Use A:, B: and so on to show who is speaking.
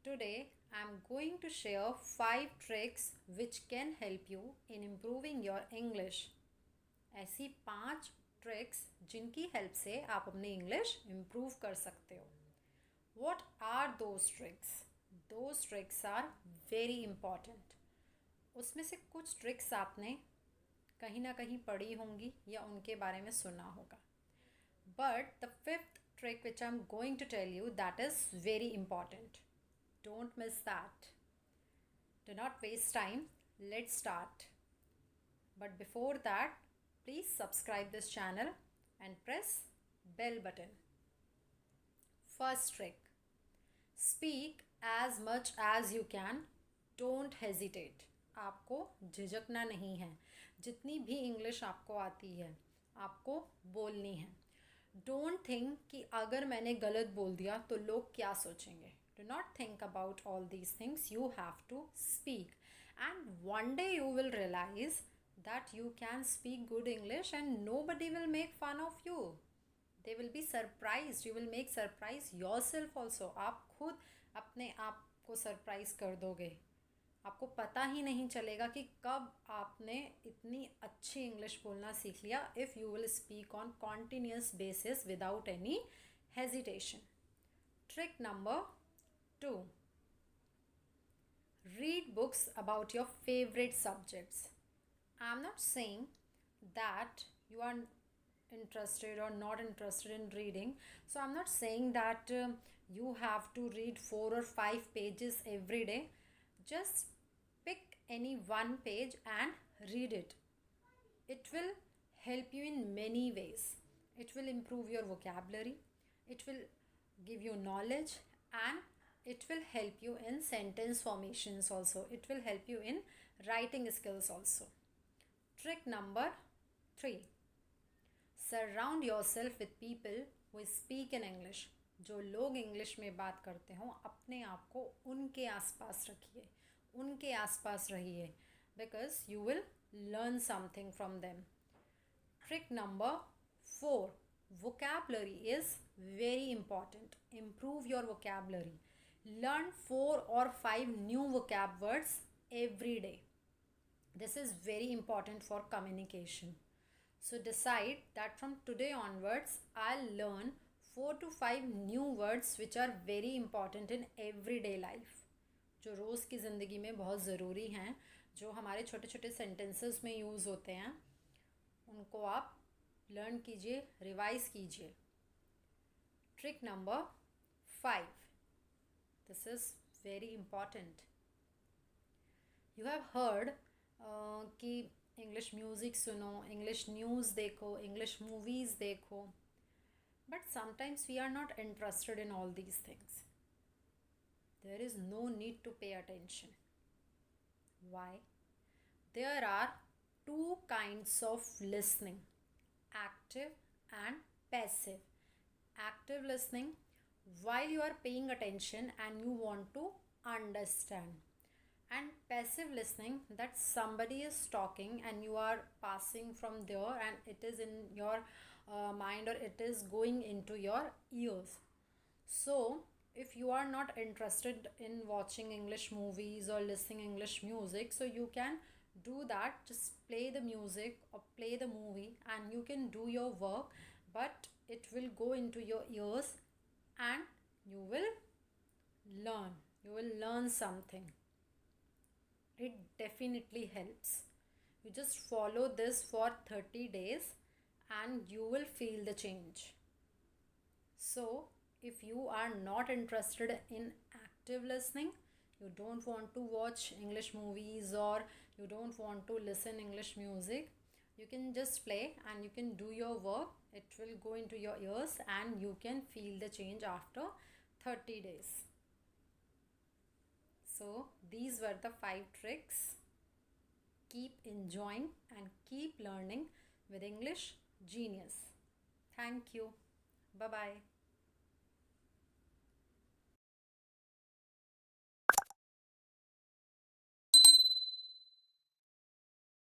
A: Today I'm going to share 5 tricks which can help you in improving your English. ऐसी 5 tricks जिनकी help से आप अपनी English improve कर सकते हो. What are those tricks? Those tricks are very important. उसमें से कुछ ट्रिक्स आपने कहीं ना कहीं पढ़ी होंगी या उनके बारे में सुना होगा. But the fifth trick which I'm going to tell you, that is very important. Don't miss that. Do not waste time. Let's start. But before that, please subscribe this channel and press bell button. First trick. Speak as much as you can. Don't hesitate. आपको झिझकना नहीं है. जितनी भी English आपको आती है आपको बोलनी है. डोंट थिंक कि अगर मैंने गलत बोल दिया तो लोग क्या सोचेंगे. Do not think about all these things. You have to speak. And one day you will realize that you can speak good English and nobody will make fun of you. They will be surprised. You will make surprise yourself also. आप खुद अपने आप को surprise कर दोगे. आपको पता ही नहीं चलेगा कि कब आपने इतनी अच्छी इंग्लिश बोलना सीख लिया. If you will speak on continuous basis without any hesitation. Trick number 2. Read books about your favorite subjects. I'm not saying that you are interested or not interested in reading. So I'm not saying that you have to read 4 or 5 pages every day. Just pick any one page and read it. It will help you in many ways. It will improve your vocabulary. It will give you knowledge, and it will help you in sentence formations also. It will help you in writing skills also. Trick number 3. Surround yourself with people who speak in English. जो लोग English में बात करते हों अपने आप को उनके आसपास रखिए, उनके आसपास रहिए, because you will learn something from them. Trick number 4. Vocabulary is very important. Improve your vocabulary. Learn 4 or 5 new vocab words every day. This is very important for communication. So decide that from today onwards, I'll learn 4 to 5 new words which are very important in everyday life. जो रोज़ की ज़िंदगी में बहुत ज़रूरी हैं, जो हमारे छोटे छोटे सेंटेंसेस में यूज़ होते हैं, उनको आप लर्न कीजिए, रिवाइज कीजिए. Trick number 5. This is very important. You have heard कि इंग्लिश म्यूज़िक सुनो, इंग्लिश न्यूज़ देखो, इंग्लिश मूवीज़ देखो. But sometimes we are not interested in all these things. There is no need to pay attention. Why? There are 2 kinds of listening, active and passive. Active listening, while you are paying attention and you want to understand, and passive listening, that somebody is talking and you are passing from there and it is in your mind or it is going into your ears. So if you are not interested in watching English movies or listening English music, so you can do that. Just play the music or play the movie and you can do your work, but it will go into your ears and you will learn something. It definitely helps. You just follow this for 30 days and you will feel the change. So if you are not interested in active listening, you don't want to watch English movies or you don't want to listen English music, you can just play and you can do your work. It will go into your ears and you can feel the change after 30 days. So these were the 5 tricks. Keep enjoying and keep learning with English Genius. Thank you. Bye-bye.